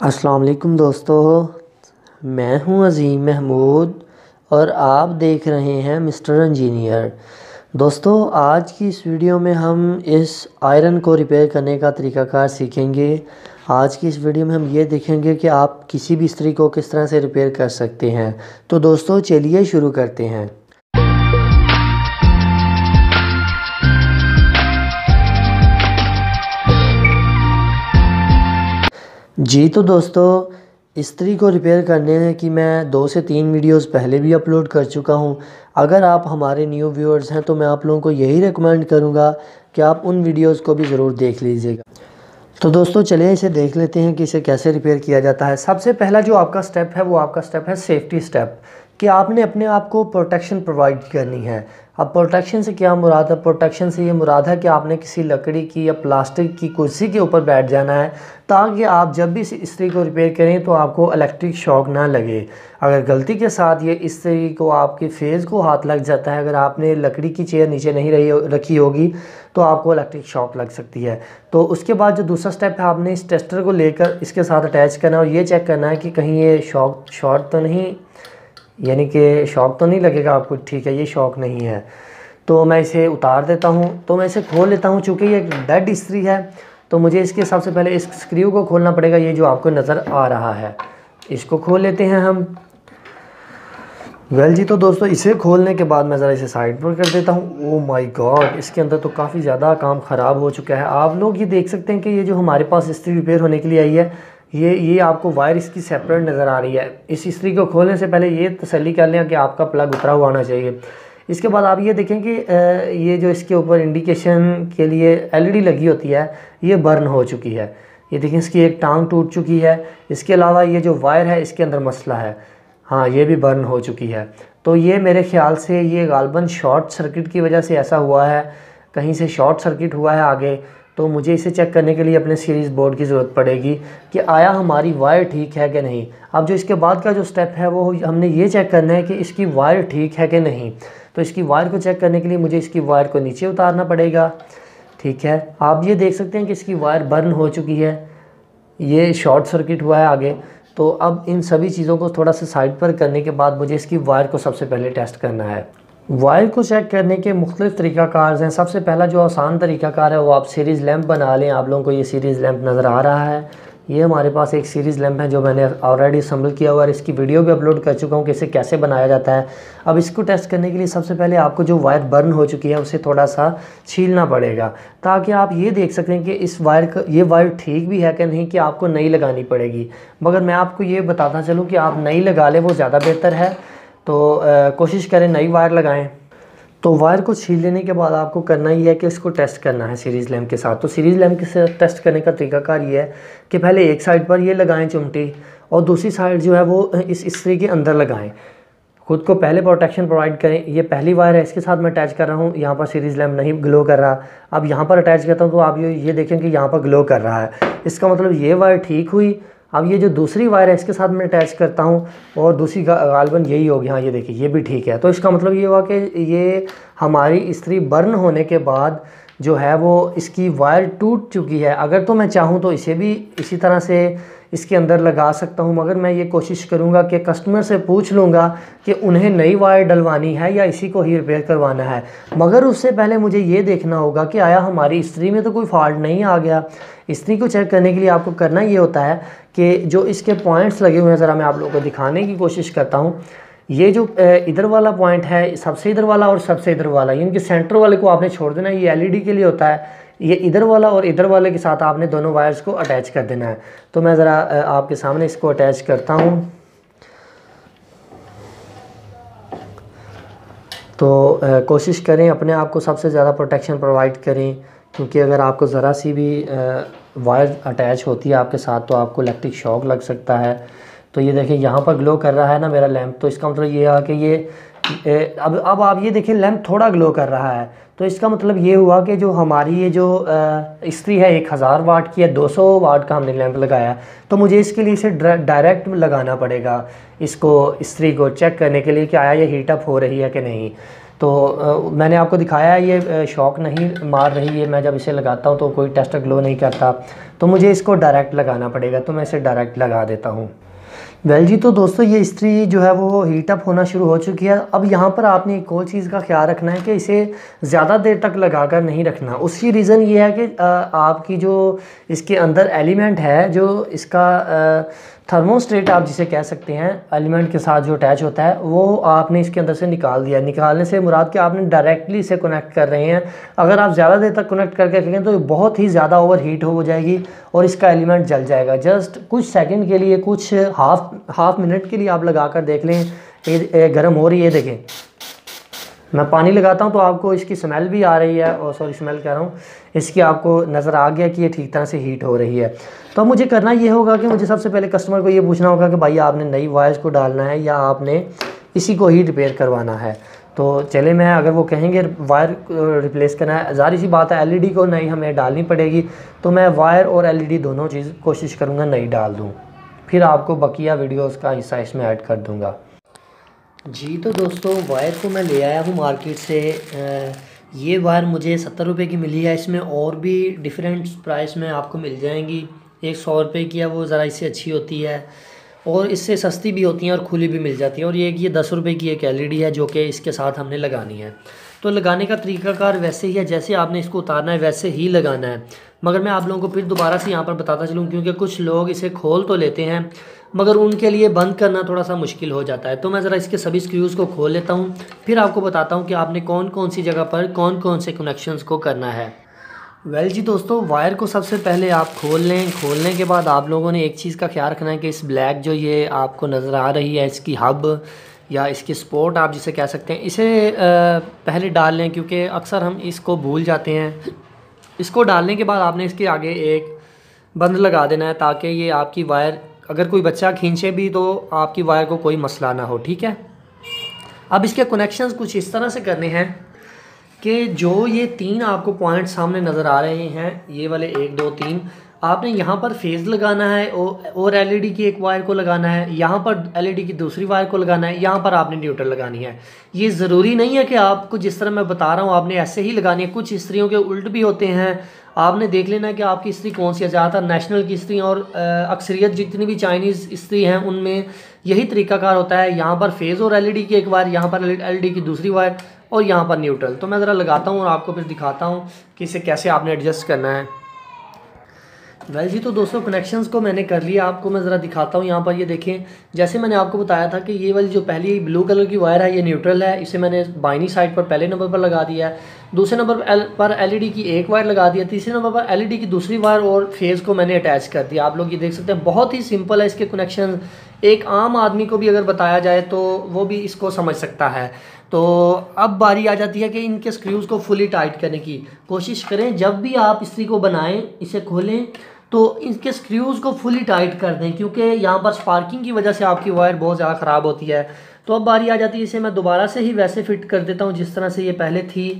अस्सलाम वालेकुम दोस्तों, मैं हूं अज़ीम महमूद और आप देख रहे हैं मिस्टर इंजीनियर। दोस्तों, आज की इस वीडियो में हम इस आयरन को रिपेयर करने का तरीक़ाकार सीखेंगे। आज की इस वीडियो में हम ये देखेंगे कि आप किसी भी इस्त्री को किस तरह से रिपेयर कर सकते हैं। तो दोस्तों चलिए शुरू करते हैं। जी तो दोस्तों, इस्त्री को रिपेयर करने की मैं 2 से 3 वीडियोस पहले भी अपलोड कर चुका हूं। अगर आप हमारे न्यू व्यूअर्स हैं तो मैं आप लोगों को यही रिकमेंड करूंगा कि आप उन वीडियोस को भी ज़रूर देख लीजिएगा। तो दोस्तों चलिए इसे देख लेते हैं कि इसे कैसे रिपेयर किया जाता है। सबसे पहला जो आपका स्टेप है वो आपका स्टेप है सेफ्टी स्टेप, कि आपने अपने आप को प्रोटेक्शन प्रोवाइड करनी है। अब प्रोटेक्शन से क्या मुराद है? प्रोटेक्शन से ये मुराद है कि आपने किसी लकड़ी की या प्लास्टिक की कुर्सी के ऊपर बैठ जाना है ताकि आप जब भी इस इस्त्री को रिपेयर करें तो आपको इलेक्ट्रिक शॉक ना लगे। अगर गलती के साथ ये इस्त्री को आपके फेस को हाथ लग जाता है, अगर आपने लकड़ी की चेयर नीचे नहीं रखी होगी तो आपको इलेक्ट्रिक शॉक लग सकती है। तो उसके बाद जो दूसरा स्टेप है, आपने इस टेस्टर को लेकर इसके साथ अटैच करना है और ये चेक करना है कि कहीं ये शॉर्ट तो नहीं, यानी कि शॉक तो नहीं लगेगा आपको। ठीक है, ये शॉक नहीं है। तो मैं इसे उतार देता हूँ, तो मैं इसे खोल लेता हूँ। चूँकि ये डेड इस्त्री है तो मुझे इसके सबसे पहले इस स्क्रू को खोलना पड़ेगा, ये जो आपको नज़र आ रहा है। इसको खोल लेते हैं हम। वेल जी, तो दोस्तों इसे खोलने के बाद मैं ज़रा इसे साइड पर कर देता हूँ। ओह माय गॉड, इसके अंदर तो काफ़ी ज़्यादा काम ख़राब हो चुका है। आप लोग ये देख सकते हैं कि ये जो हमारे पास इस्त्री रिपेयर होने के लिए आई है, ये आपको वायर इसकी सेपरेट नज़र आ रही है। इस इस्त्री को खोलने से पहले ये तसल्ली कर लें कि आपका प्लग उतरा हुआ होना चाहिए। इसके बाद आप ये देखें कि ये जो इसके ऊपर इंडिकेशन के लिए एलईडी लगी होती है, ये बर्न हो चुकी है। ये देखें, इसकी एक टांग टूट चुकी है। इसके अलावा ये जो वायर है इसके अंदर मसला है, हाँ ये भी बर्न हो चुकी है। तो ये मेरे ख़्याल से ये गालबन शॉर्ट सर्किट की वजह से ऐसा हुआ है, कहीं से शॉर्ट सर्किट हुआ है आगे। तो मुझे इसे चेक करने के लिए अपने सीरीज़ बोर्ड की ज़रूरत पड़ेगी कि आया हमारी वायर ठीक है कि नहीं। अब जो इसके बाद का जो स्टेप है वो हमने ये चेक करना है कि इसकी वायर ठीक है कि नहीं। तो इसकी वायर को चेक करने के लिए मुझे इसकी वायर को नीचे उतारना पड़ेगा। ठीक है, आप ये देख सकते हैं कि इसकी वायर बर्न हो चुकी है, ये शॉर्ट सर्किट हुआ है आगे। तो अब इन सभी चीज़ों को थोड़ा सा साइड पर करने के बाद मुझे इसकी वायर को सबसे पहले टेस्ट करना है। वायर को चेक करने के मुख्तलिफ़ तरीक़ाकार हैं। सबसे पहला जो आसान तरीक़ाकार है वो आप सीरीज़ लैंप बना लें। आप लोगों को ये सीरीज़ लैंप नज़र आ रहा है, ये हमारे पास एक सीरीज़ लैंप है जो मैंने ऑलरेडी असम्बल किया हुआ है। इसकी वीडियो भी अपलोड कर चुका हूँ कि इसे कैसे बनाया जाता है। अब इसको टेस्ट करने के लिए सबसे पहले आपको जो वायर बर्न हो चुकी है उसे थोड़ा सा छीलना पड़ेगा ताकि आप ये देख सकें कि इस वायर का ये वायर ठीक भी है कि नहीं, कि आपको नई लगानी पड़ेगी। मगर मैं आपको ये बताता चलूँ कि आप नई लगा लें, वो ज़्यादा बेहतर है। तो कोशिश करें नई वायर लगाएं। तो वायर को छील लेने के बाद आपको करना ही है कि इसको टेस्ट करना है सीरीज़ लैंप के साथ। तो सीरीज़ लैंप के साथ टेस्ट करने का तरीकाकार ये है कि पहले एक साइड पर ये लगाएं चिमटी, और दूसरी साइड जो है वो इस इस्त्री के अंदर लगाएं। खुद को पहले प्रोटेक्शन प्रोवाइड करें। ये पहली वायर है, इसके साथ मैं अटैच कर रहा हूँ। यहाँ पर सीरीज़ लैंप नहीं ग्लो कर रहा। अब यहाँ पर अटैच करता हूँ तो आप ये देखें कि यहाँ पर ग्लो कर रहा है। इसका मतलब ये वायर ठीक हुई। अब ये जो दूसरी वायर है इसके साथ मैं अटैच करता हूँ और दूसरी गालबन यही होगी। हाँ ये देखिए, ये भी ठीक है। तो इसका मतलब ये हुआ कि ये हमारी इस्त्री बर्न होने के बाद जो है वो इसकी वायर टूट चुकी है। अगर तो मैं चाहूँ तो इसे भी इसी तरह से इसके अंदर लगा सकता हूँ, मगर मैं ये कोशिश करूँगा कि कस्टमर से पूछ लूँगा कि उन्हें नई वायर डलवानी है या इसी को ही रिपेयर करवाना है। मगर उससे पहले मुझे ये देखना होगा कि आया हमारी इस्त्री में तो कोई फॉल्ट नहीं आ गया। इस्त्री को चेक करने के लिए आपको करना ये होता है कि जो इसके पॉइंट्स लगे हुए हैं, ज़रा मैं आप लोगों को दिखाने की कोशिश करता हूँ। ये जो इधर वाला पॉइंट है, सबसे इधर वाला और सबसे इधर वाला, यानी कि सेंटर वाले को आपने छोड़ देना है। ये एलईडी के लिए होता है। ये इधर वाला और इधर वाले के साथ आपने दोनों वायर्स को अटैच कर देना है। तो मैं ज़रा आपके सामने इसको अटैच करता हूँ। तो कोशिश करें अपने आप को सबसे ज़्यादा प्रोटेक्शन प्रोवाइड करें, क्योंकि अगर आपको ज़रा सी भी वायर अटैच होती है आपके साथ तो आपको इलेक्ट्रिक शॉक लग सकता है। तो ये देखिए, यहाँ पर ग्लो कर रहा है ना मेरा लैंप, तो इसका मतलब ये है कि ये अब आप ये देखिए लैंप थोड़ा ग्लो कर रहा है। तो इसका मतलब ये हुआ कि जो हमारी ये जो इस्त्री है 1000 वाट की है, 200 वाट का हमने लैंप लगाया। तो मुझे इसके लिए इसे डायरेक्ट लगाना पड़ेगा, इसको इस्त्री को चेक करने के लिए कि आया ये हीट अप हो रही है कि नहीं। तो मैंने आपको दिखाया है ये शॉक नहीं मार रही है। मैं जब इसे लगाता हूँ तो कोई टेस्टर ग्लो नहीं करता, तो मुझे इसको डायरेक्ट लगाना पड़ेगा, तो मैं इसे डायरेक्ट लगा देता हूँ। वेल जी, तो दोस्तों ये इस्त्री जो है वो हीट अप होना शुरू हो चुकी है। अब यहाँ पर आपने एक और चीज़ का ख्याल रखना है कि इसे ज़्यादा देर तक लगा कर नहीं रखना। उसकी रीज़न ये है कि आपकी जो इसके अंदर एलिमेंट है, जो इसका थर्मोस्टेट आप जिसे कह सकते हैं, एलिमेंट के साथ जो अटैच होता है, वो आपने इसके अंदर से निकाल दिया। निकालने से मुराद कि आपने डायरेक्टली इसे कनेक्ट कर रहे हैं। अगर आप ज़्यादा देर तक कनेक्ट करके रखेंगे तो बहुत ही ज़्यादा ओवर हीट हो जाएगी और इसका एलिमेंट जल जाएगा। जस्ट कुछ सेकंड के लिए, कुछ हाफ मिनट के लिए आप लगा कर देख लें, ये गर्म हो रही है। देखें, मैं पानी लगाता हूँ तो आपको इसकी स्मेल भी आ रही है, और सॉरी स्मेल कह रहा हूँ, इसकी आपको नज़र आ गया कि ये ठीक तरह से हीट हो रही है। तो अब मुझे करना ये होगा कि मुझे सबसे पहले कस्टमर को ये पूछना होगा कि भाई आपने नई वायर्स को डालना है या आपने इसी को ही रिपेयर करवाना है। तो चले, मैं अगर वो कहेंगे वायर रिप्लेस करना है, ज़ाहिर सी बात है एलईडी को नई हमें डालनी पड़ेगी, तो मैं वायर और एलईडी दोनों चीज़ कोशिश करूँगा नई डाल दूँ। फिर आपको बकिया वीडियोज़ का हिस्सा इसमें ऐड कर दूँगा। जी, तो दोस्तों वायर को मैं ले आया हूँ मार्केट से। ये वायर मुझे 70 रुपये की मिली है। इसमें और भी डिफरेंट प्राइस में आपको मिल जाएंगी। एक 100 रुपये की है, वो ज़रा इससे अच्छी होती है, और इससे सस्ती भी होती हैं और खुली भी मिल जाती है। और ये 10 रुपये की एक एलईडी है जो कि इसके साथ हमने लगानी है। तो लगाने का तरीकाकार वैसे ही है, जैसे आपने इसको उतारना है वैसे ही लगाना है। मगर मैं आप लोगों को फिर दोबारा से यहाँ पर बताता चलूँ, क्योंकि कुछ लोग इसे खोल तो लेते हैं मगर उनके लिए बंद करना थोड़ा सा मुश्किल हो जाता है। तो मैं ज़रा इसके सभी स्क्रूज़ को खोल लेता हूँ, फिर आपको बताता हूँ कि आपने कौन कौन सी जगह पर कौन कौन से कनेक्शंस को करना है। वेल जी दोस्तों, वायर को सबसे पहले आप खोल लें। खोलने के बाद आप लोगों ने एक चीज़ का ख्याल रखना है कि इस ब्लैक जो ये आपको नज़र आ रही है, इसकी हब या इसकी स्पोर्ट आप जिसे कह सकते हैं, इसे पहले डाल लें, क्योंकि अक्सर हम इसको भूल जाते हैं। इसको डालने के बाद आपने इसके आगे एक बंद लगा देना है, ताकि ये आपकी वायर अगर कोई बच्चा खींचे भी तो आपकी वायर को कोई मसला ना हो। ठीक है, अब इसके कनेक्शंस कुछ इस तरह से करने हैं कि जो ये 3 आपको पॉइंट सामने नज़र आ रहे हैं, ये वाले 1 2 3, आपने यहाँ पर फेज़ लगाना है और एलईडी की एक वायर को लगाना है, यहाँ पर एलईडी की दूसरी वायर को लगाना है, यहाँ पर आपने न्यूट्रल लगानी है। ये ज़रूरी नहीं है कि आपको जिस तरह मैं बता रहा हूँ आपने ऐसे ही लगानी है। कुछ इस्त्रियों के उल्ट भी होते हैं। आपने देख लेना है कि आपकी इस्त्री कौन सी है। ज़्यादातर नेशनल की इस्त्री और अक्सरियत जितनी भी चाइनीज़ इस्त्री हैं उनमें यही तरीकाकार होता है। यहाँ पर फेज़ और एलईडी की एक वायर, यहाँ पर एलईडी की दूसरी वायर, और यहाँ पर न्यूट्रल। तो मैं ज़रा लगाता हूँ और आपको फिर दिखाता हूँ कि इसे कैसे आपने एडजस्ट करना है। वेल जी, तो दोस्तों कनेक्शंस को मैंने कर लिया। आपको मैं ज़रा दिखाता हूँ। यहाँ पर ये देखें, जैसे मैंने आपको बताया था कि ये वाली जो पहली ब्लू कलर की वायर है ये न्यूट्रल है। इसे मैंने बाइनी साइड पर पहले नंबर पर लगा दिया है। दूसरे नंबर पर एलईडी की एक वायर लगा दिया। तीसरे नंबर पर एलईडी की दूसरी वायर और फेज़ को मैंने अटैच कर दिया। आप लोग ये देख सकते हैं, बहुत ही सिंपल है इसके कनेक्शन। एक आम आदमी को भी अगर बताया जाए तो वो भी इसको समझ सकता है। तो अब बारी आ जाती है कि इनके स्क्रूज़ को फुली टाइट करने की कोशिश करें। जब भी आप इस्त्री को बनाएं, इसे खोलें तो इसके स्क्रूज़ को फुली टाइट कर दें, क्योंकि यहाँ पर स्पार्किंग की वजह से आपकी वायर बहुत ज़्यादा ख़राब होती है। तो अब बारी आ जाती है, इसे मैं दोबारा से ही वैसे फ़िट कर देता हूँ जिस तरह से ये पहले थी।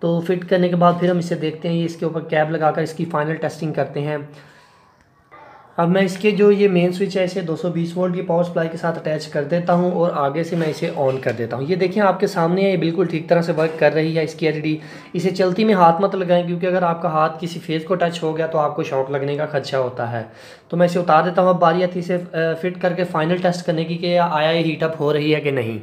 तो फिट करने के बाद फिर हम इसे देखते हैं, ये इसके ऊपर कैप लगाकर इसकी फ़ाइनल टेस्टिंग करते हैं। अब मैं इसके जो ये मेन स्विच है इसे 220 वोल्ट की पावर सप्लाई के साथ अटैच कर देता हूं और आगे से मैं इसे ऑन कर देता हूं। ये देखिए आपके सामने है, ये बिल्कुल ठीक तरह से वर्क कर रही है इसकी एलईडी। इसे चलती में हाथ मत लगाएं, क्योंकि अगर आपका हाथ किसी फेस को टच हो गया तो आपको शॉक लगने का खदशा होता है। तो मैं इसे उतार देता हूँ। अब बारी आती है इसे फिट करके फाइनल टेस्ट करने की कि आया ये हीटअप हो रही है कि नहीं।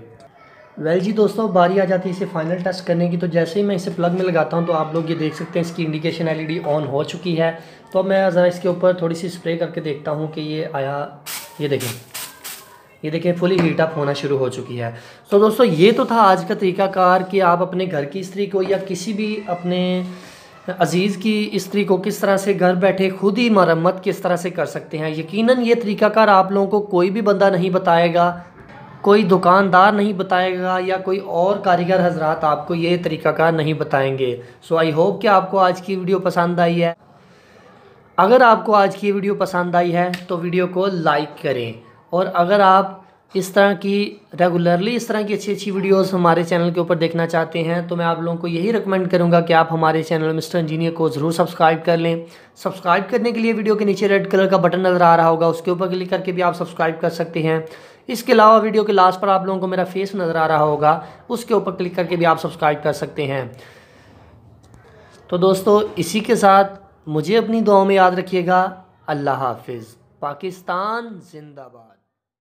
वेल जी दोस्तों, बारी आ जाती है इसे फाइनल टेस्ट करने की। तो जैसे ही मैं इसे प्लग में लगाता हूँ तो आप लोग ये देख सकते हैं इसकी इंडिकेशन एलईडी ऑन हो चुकी है। तो अब मैं ज़रा इसके ऊपर थोड़ी सी स्प्रे करके देखता हूँ कि ये आया। ये देखें फुली हीटअप होना शुरू हो चुकी है। तो दोस्तों ये तो था आज का तरीकाकार कि आप अपने घर की इस्त्री को या किसी भी अपने अजीज़ की इस्त्री को किस तरह से घर बैठे खुद ही मरम्मत किस तरह से कर सकते हैं। यकीनन ये तरीकाकार आप लोगों को कोई भी बंदा नहीं बताएगा, कोई दुकानदार नहीं बताएगा, या कोई और कारीगर हजरात आपको ये तरीकाकार नहीं बताएंगे। सो आई होप कि आपको आज की वीडियो पसंद आई है। अगर आपको आज की वीडियो पसंद आई है तो वीडियो को लाइक करें, और अगर आप इस तरह की रेगुलरली इस तरह की अच्छी अच्छी वीडियोस हमारे चैनल के ऊपर देखना चाहते हैं तो मैं आप लोगों को यही रिकमेंड करूंगा कि आप हमारे चैनल मिस्टर इंजीनियर को ज़रूर सब्सक्राइब कर लें। सब्सक्राइब करने के लिए वीडियो के नीचे रेड कलर का बटन नज़र आ रहा होगा, उसके ऊपर क्लिक करके भी आप सब्सक्राइब कर सकते हैं। इसके अलावा वीडियो के लास्ट पर आप लोगों को मेरा फेस नज़र आ रहा होगा, उसके ऊपर क्लिक करके भी आप सब्सक्राइब कर सकते हैं। तो दोस्तों इसी के साथ मुझे अपनी दुआओं में याद रखिएगा। अल्लाह हाफिज़। पाकिस्तान जिंदाबाद।